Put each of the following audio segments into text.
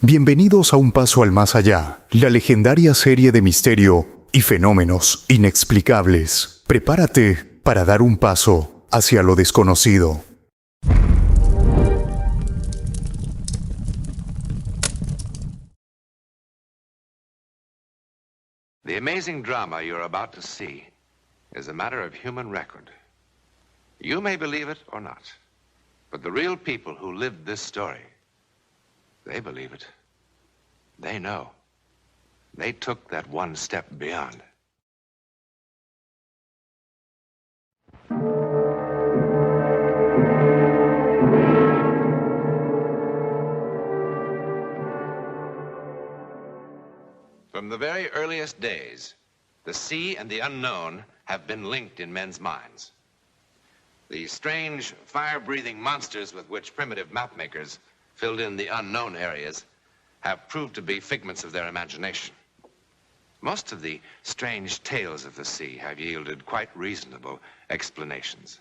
Bienvenidos a Un Paso al Más Allá, la legendaria serie de misterio y fenómenos inexplicables. Prepárate para dar un paso hacia lo desconocido. The amazing drama you're about to see is a matter of human record. You may believe it or not, but the real people who lived this story, they believe it. They know. They took that one step beyond. From the very earliest days, the sea and the unknown have been linked in men's minds. The strange, fire-breathing monsters with which primitive mapmakers filled in the unknown areas have proved to be figments of their imagination. Most of the strange tales of the sea have yielded quite reasonable explanations.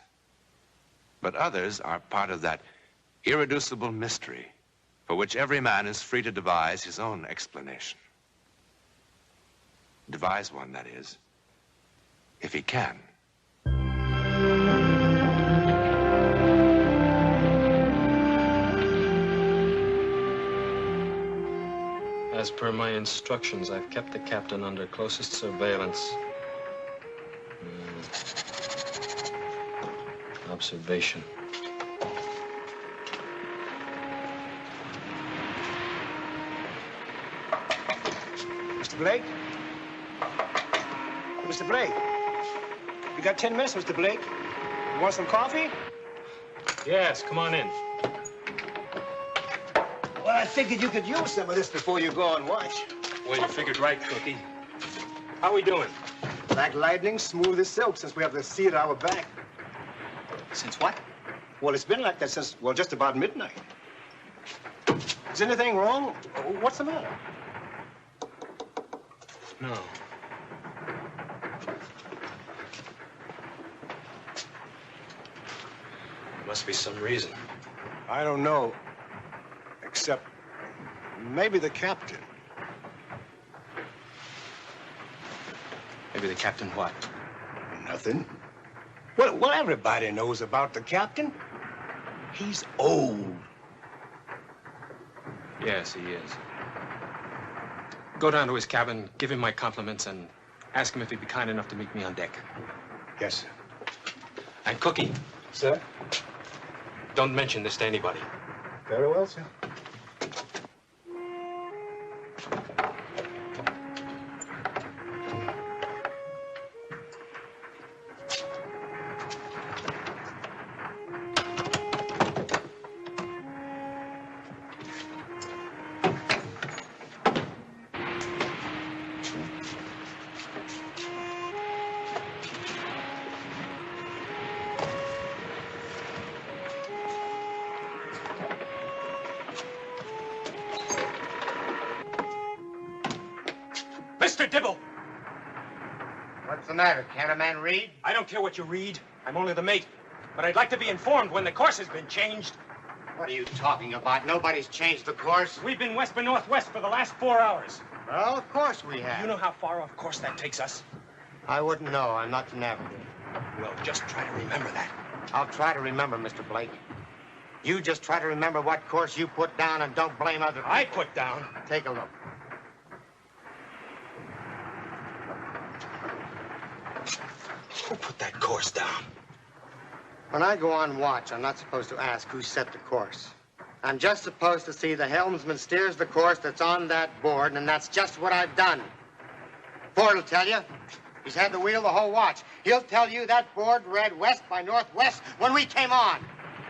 But others are part of that irreducible mystery for which every man is free to devise his own explanation. Devise one, that is, if he can. As per my instructions, I've kept the captain under closest surveillance. Observation. Mr. Blake? Mr. Blake? You got 10 minutes, Mr. Blake? You want some coffee? Yes, come on in. Well, I figured you could use some of this before you go on watch. Well, you figured right, Cookie. How we doing? Like lightning, smooth as silk since we have the sea at our back. Since what? Well, it's been like that since, well, just about midnight. Is anything wrong? What's the matter? No. There must be some reason. I don't know. Except maybe the captain. Maybe the captain what? Nothing. Well, everybody knows about the captain. He's old. Yes, he is. Go down to his cabin, give him my compliments, and ask him if he'd be kind enough to meet me on deck. Yes, sir. And Cookie, Sir? don't mention this to anybody. Very well, sir. Mr. Dibble! What's the matter? Can't a man read? I don't care what you read. I'm only the mate. But I'd like to be informed when the course has been changed. What are you talking about? Nobody's changed the course. We've been west by northwest for the last 4 hours. Well, of course we have. You know how far off course that takes us? I wouldn't know. I'm not the navigator. Well, just try to remember that. I'll try to remember, Mr. Blake. You just try to remember what course you put down and don't blame other people. I put down. Take a look. Who put that course down? When I go on watch, I'm not supposed to ask who set the course. I'm just supposed to see the helmsman steers the course that's on that board, and that's just what I've done. Ford will tell you. He's had the wheel the whole watch. He'll tell you that board read west by northwest when we came on.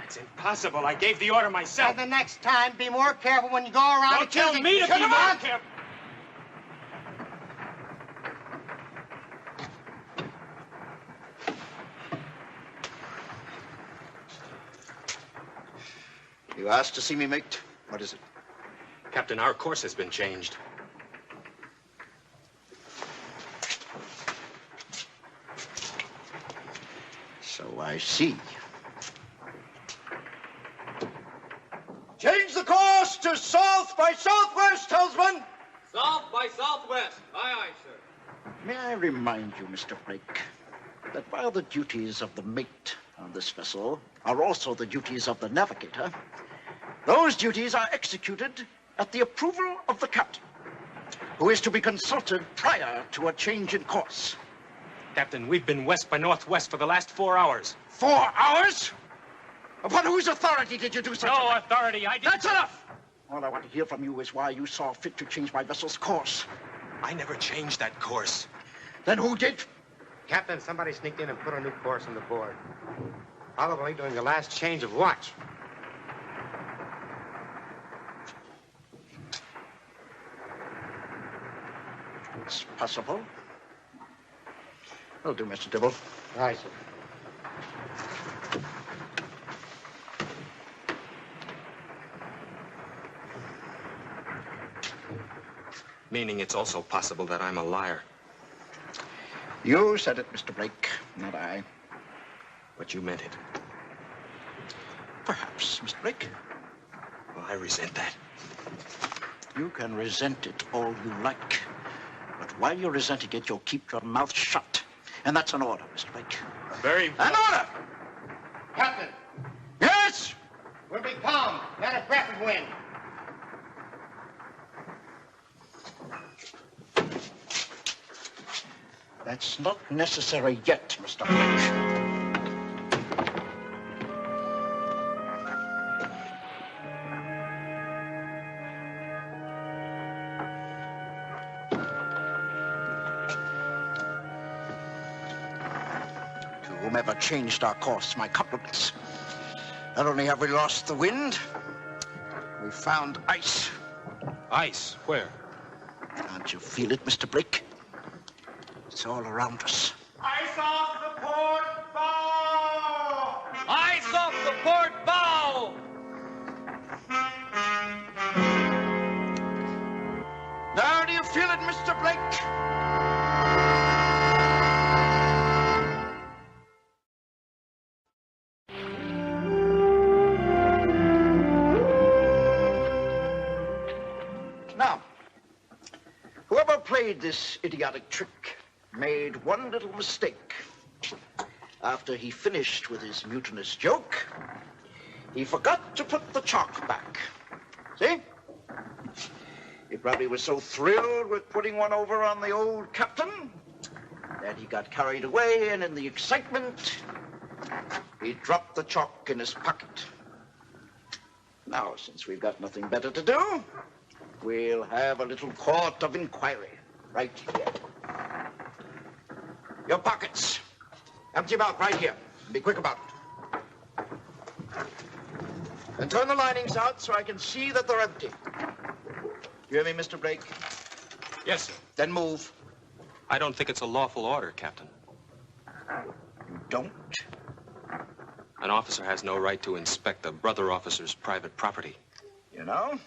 That's impossible. I gave the order myself. And the next time, be more careful when you go around. Don't tell me to be more careful. You asked to see me, mate? What is it? Captain, our course has been changed. So I see. Change the course to to south by southwest, helmsman! South by southwest. Aye, aye, sir. May I remind you, Mr. Blake, that while the duties of the mate on this vessel are also the duties of the navigator, those duties are executed at the approval of the captain, who is to be consulted prior to a change in course. Captain, we've been west by northwest for the last 4 hours. 4 hours? Upon whose authority did you do such a No thing? authority. I didn't. That's enough! All I want to hear from you is why you saw fit to change my vessel's course. I never changed that course. Then who did? Captain, somebody sneaked in and put a new course on the board. Probably during the last change of watch. It's possible. Will do, Mr. Dibble. Aye, sir. Meaning it's also possible that I'm a liar. You said it, Mr. Blake, not I. But you meant it. Perhaps, Mr. Blake. Well, I resent that. You can resent it all you like. But while you're resenting it, you'll keep your mouth shut. And that's an order, Mr. Blake. Very... An order! Captain, Yes! we'll be calm. Not a breath of wind. That's not necessary yet, Mr. Blake. To whomever changed our course, my compliments. Not only have we lost the wind, we found ice. Ice? Where? Can't you feel it, Mr. Blake? It's all around us. Ice off the port bow! Ice off the port bow! Now, do you feel it, Mr. Blake? Now, whoever played this idiotic trick made one little mistake. After he finished with his mutinous joke, he forgot to put the chalk back. See? He probably was so thrilled with putting one over on the old captain that he got carried away, and in the excitement, he dropped the chalk in his pocket. Now, since we've got nothing better to do, we'll have a little court of inquiry right here. Your pockets. Empty them out right here. Be quick about it. And turn the linings out so I can see that they're empty. You hear me, Mr. Blake? Yes, sir. Then move. I don't think it's a lawful order, Captain. You don't? An officer has no right to inspect a brother officer's private property. You know,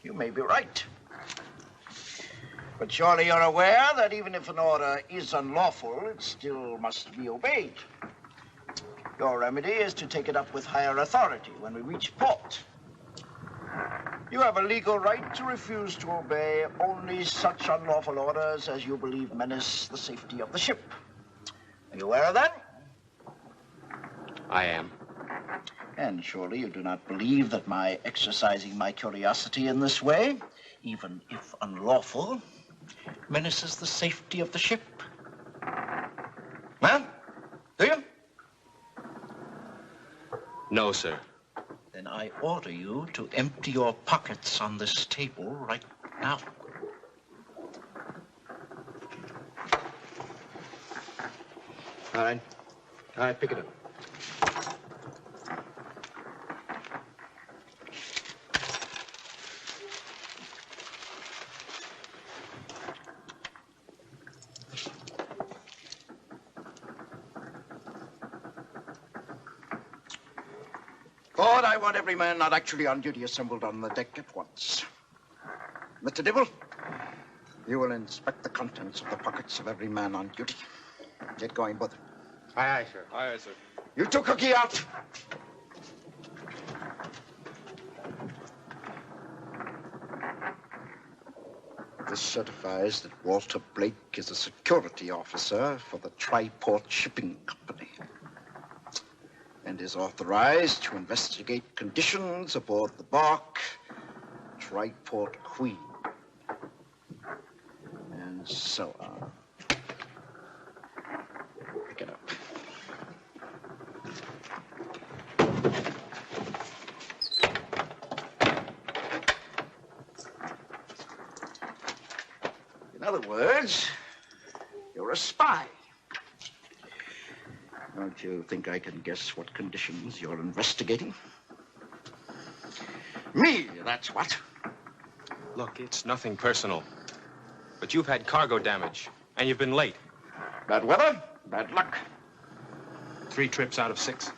you may be right. But surely you're aware that even if an order is unlawful, it still must be obeyed. Your remedy is to take it up with higher authority when we reach port. You have a legal right to refuse to obey only such unlawful orders as you believe menace the safety of the ship. Are you aware of that? I am. And surely you do not believe that my exercising my curiosity in this way, even if unlawful, menaces the safety of the ship. Huh? Do you? No, sir. Then I order you to empty your pockets on this table right now. All right. All right, pick it up. Lord, I want every man not actually on duty assembled on the deck at once. Mr. Dibble, you will inspect the contents of the pockets of every man on duty. Get going, both. Aye, aye, sir. Aye, sir. You two, Cookie, out. This certifies that Walter Blake is a security officer for the Triport Shipping Company and is authorized to investigate conditions aboard the bark Triport Queen, and so on. Pick it up. In other words, you're a spy. Don't you think I can guess what conditions you're investigating? Me, that's what. Look, it's nothing personal. But you've had cargo damage, and you've been late. Bad weather, bad luck. 3 trips out of 6.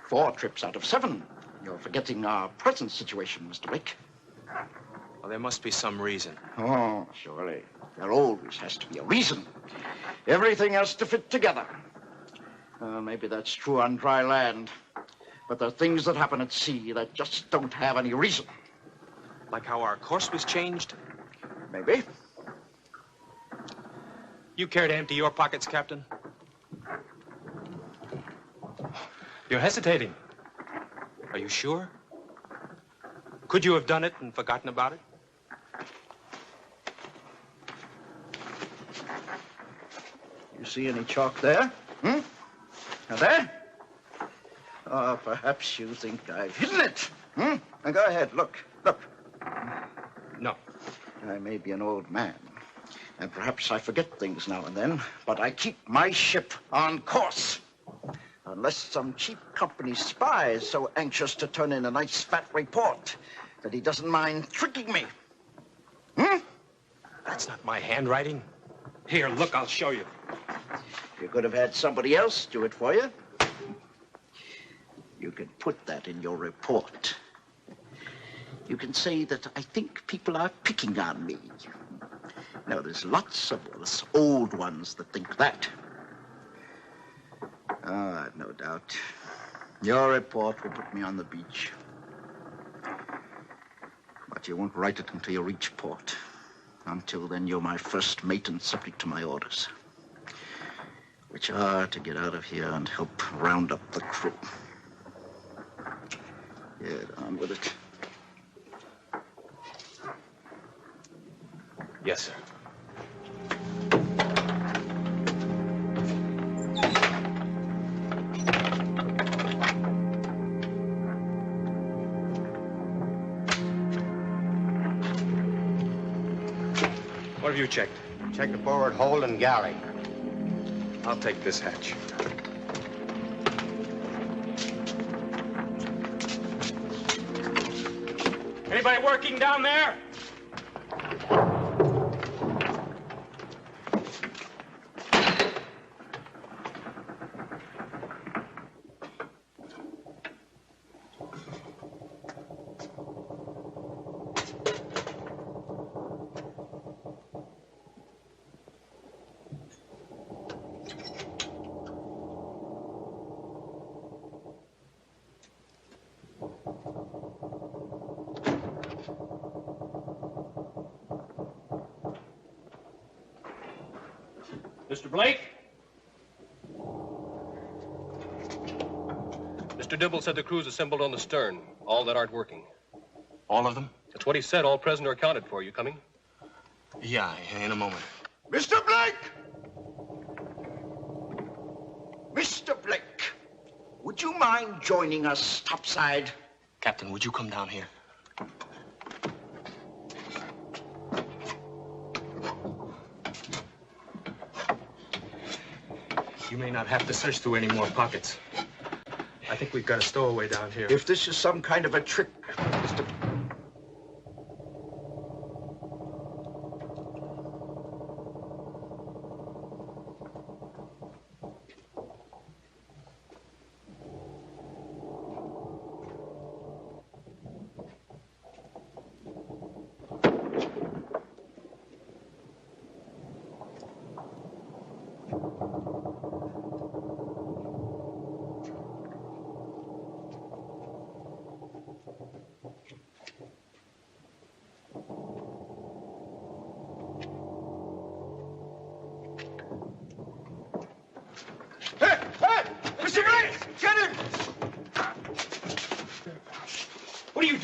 4 trips out of 7. You're forgetting our present situation, Mr. Blake. Well, there must be some reason. Oh, surely. There always has to be a reason. Everything has to fit together. Maybe that's true on dry land. But there are things that happen at sea that just don't have any reason. Like how our course was changed? Maybe. You care to empty your pockets, Captain? You're hesitating. Are you sure? Could you have done it and forgotten about it? You see any chalk there? Now there? Oh, perhaps you think I've hidden it. Now go ahead, look. No. I may be an old man, and perhaps I forget things now and then, but I keep my ship on course. Unless some cheap company spy is so anxious to turn in a nice fat report that he doesn't mind tricking me. That's not my handwriting. Here, look, I'll show you. You could have had somebody else do it for you. You can put that in your report. You can say that I think people are picking on me. Now, there's lots of us old ones that think that. Oh, I've no doubt. Your report will put me on the beach. But you won't write it until you reach port. Until then, you're my first mate and subject to my orders, which are to get out of here and help round up the crew. Get on with it. Yes, sir. What have you checked? Check the forward hold and galley. I'll take this hatch. Anybody working down there? Mr. Blake? Mr. Dibble said the crew's assembled on the stern, all that aren't working. All of them? That's what he said, all present or accounted for. You coming? Yeah, in a moment. Mr. Blake! Mr. Blake, would you mind joining us topside? Captain, would you come down here? You may not have to search through any more pockets. I think we've got a stowaway down here. If this is some kind of a trick, Mr.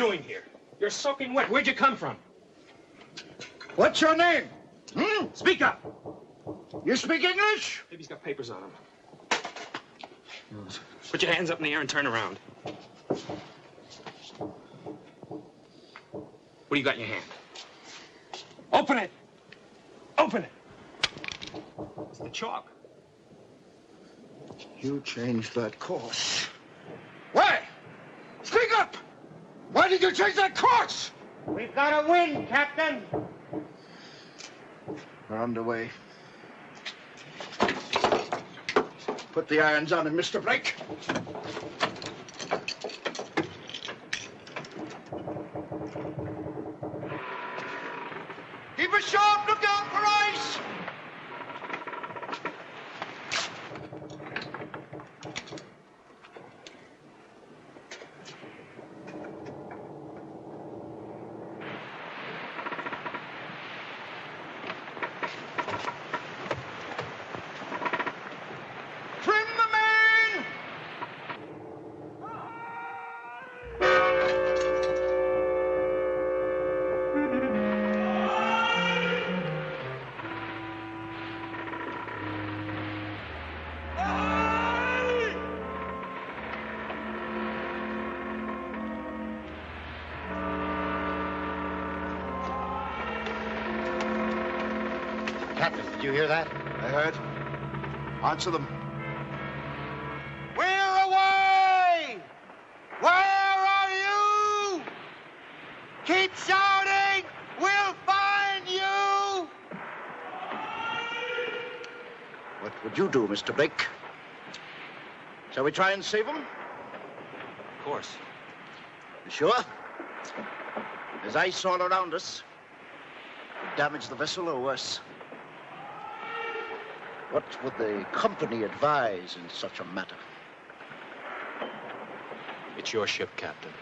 doing here? You're soaking wet. Where'd you come from? What's your name? Speak up. You speak English? Maybe he's got papers on him. Put your hands up in the air and turn around. What do you got in your hand? Open it! Open it! It's the chalk. You changed that course. Why? Speak up! Why did you change that course? We've got a wind, Captain. We're underway. Put the irons on him, Mr. Blake. Keep a sharp lookout for ice! Trim the main! Captain, did you hear that? I heard. Answer them. We're away! Where are you? Keep shouting! We'll find you! What would you do, Mr. Blake? Shall we try and save him? Of course. You sure? There's ice all around us. Could damage the vessel or worse. What would the company advise in such a matter? It's your ship, Captain.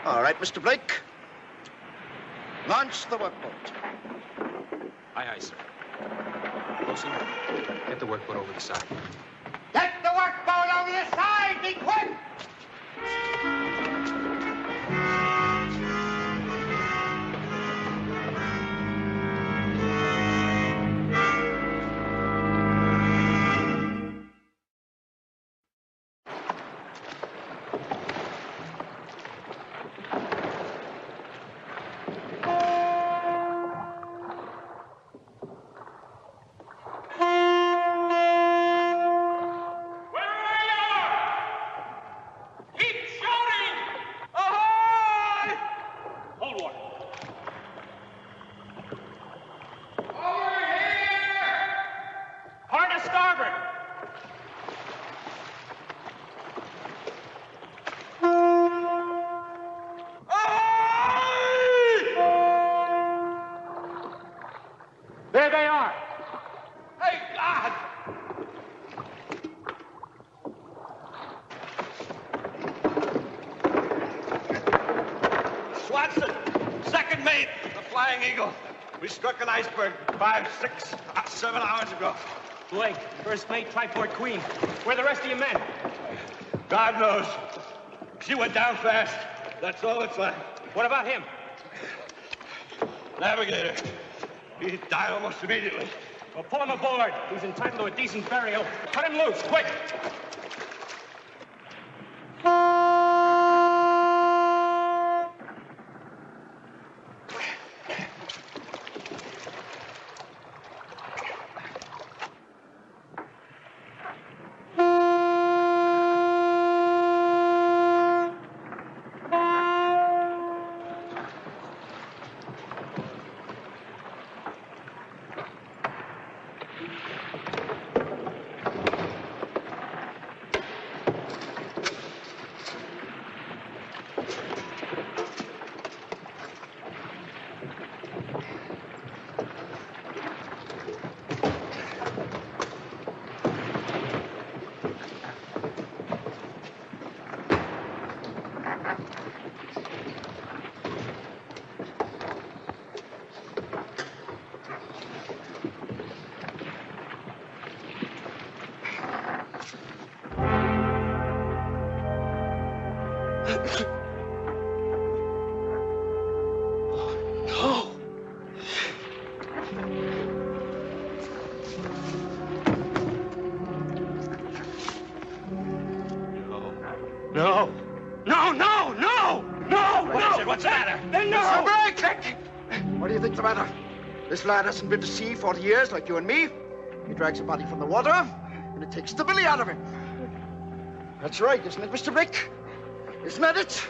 All right, Mr. Blake. Launch the workboat. Aye, aye, sir. Wilson, get the workboat over the side. Get the workboat over the side! Be quick! There they are. Thank God! Swanson, second mate, the Flying Eagle. We struck an iceberg 5, 6, 7 hours ago. Blake, first mate, Triport Queen. Where are the rest of your men? God knows. She went down fast. That's all it's like. What about him? Navigator. He died almost immediately. Well, pull him aboard. He's entitled to a decent burial. Cut him loose, quick! said, what's the matter? Then no! Mr. Blake! What do you think's the matter? This lad hasn't been to sea 40 years like you and me. He drags a body from the water, and it takes the billy out of him. That's right, isn't it, Mr. Blake? Isn't that it?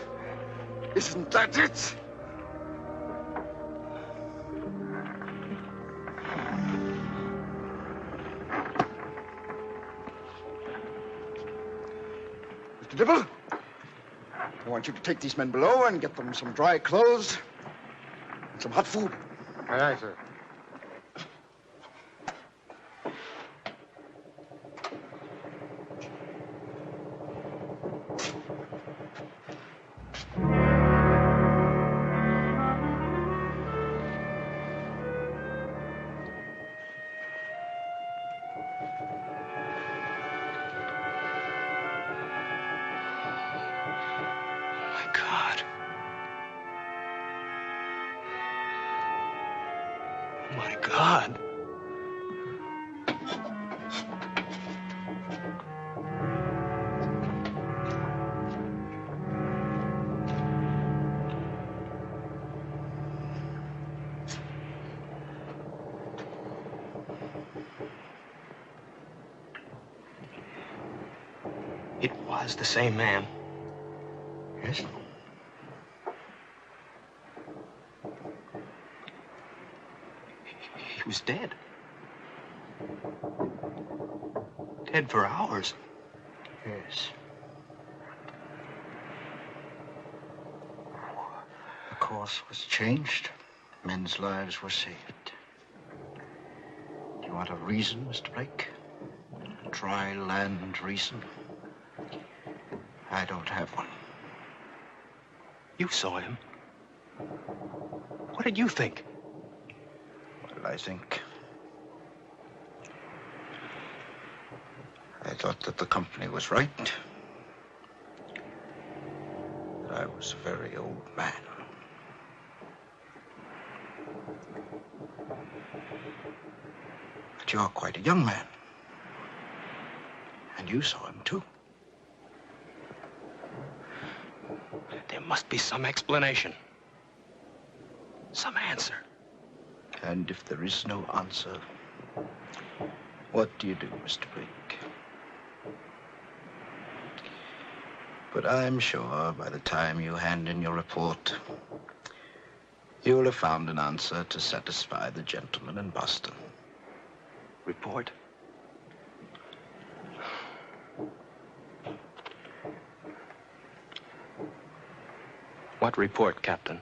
Isn't that it? Mr. Dibble, I want you to take these men below and get them some dry clothes and some hot food. Aye, aye, sir. My God. It was the same man. Yes? He was dead. Dead for hours. Yes. The course was changed. Men's lives were saved. Do you want a reason, Mr. Blake? A dry land reason? I don't have one. You saw him. What did you think? Well, I thought that the company was right. That I was a very old man. But you're quite a young man. And you saw him, too. There must be some explanation. Some answer. And if there is no answer, what do you do, Mr. Blake? But I'm sure by the time you hand in your report, you'll have found an answer to satisfy the gentleman in Boston. Report? What report, Captain?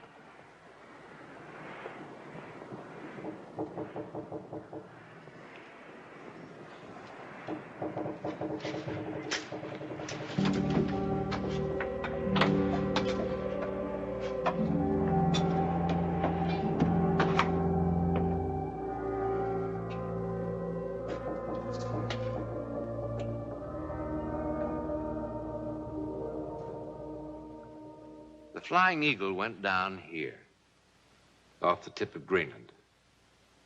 The Flying Eagle went down here, off the tip of Greenland.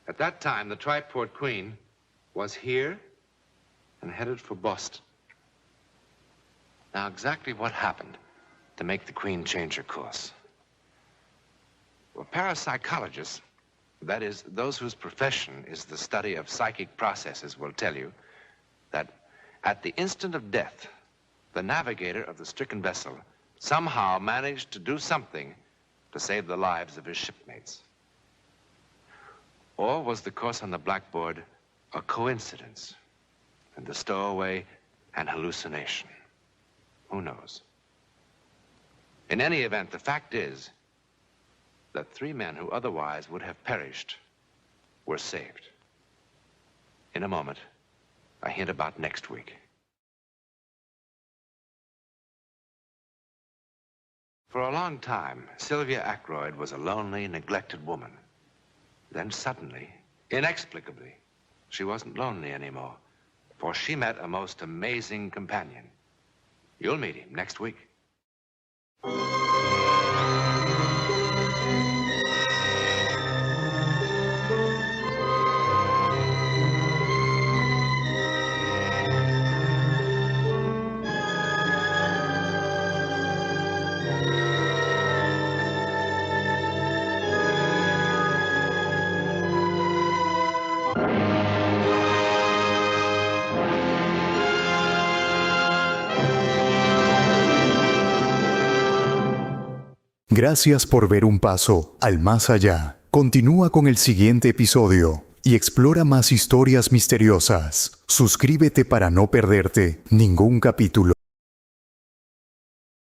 At that time, the Triport Queen was here and headed for Boston. Now, exactly what happened to make the Queen change her course? Well, parapsychologists, that is, those whose profession is the study of psychic processes, will tell you that at the instant of death, the navigator of the stricken vessel somehow managed to do something to save the lives of his shipmates. Or was the course on the blackboard a coincidence, and the stowaway an hallucination? Who knows? In any event, the fact is that 3 men who otherwise would have perished were saved. In a moment, a hint about next week. For a long time, Sylvia Ackroyd was a lonely, neglected woman. Then suddenly, inexplicably, she wasn't lonely anymore, for she met a most amazing companion. You'll meet him next week. Gracias por ver un paso al más allá. Continúa con el siguiente episodio y explora más historias misteriosas. Suscríbete para no perderte ningún capítulo.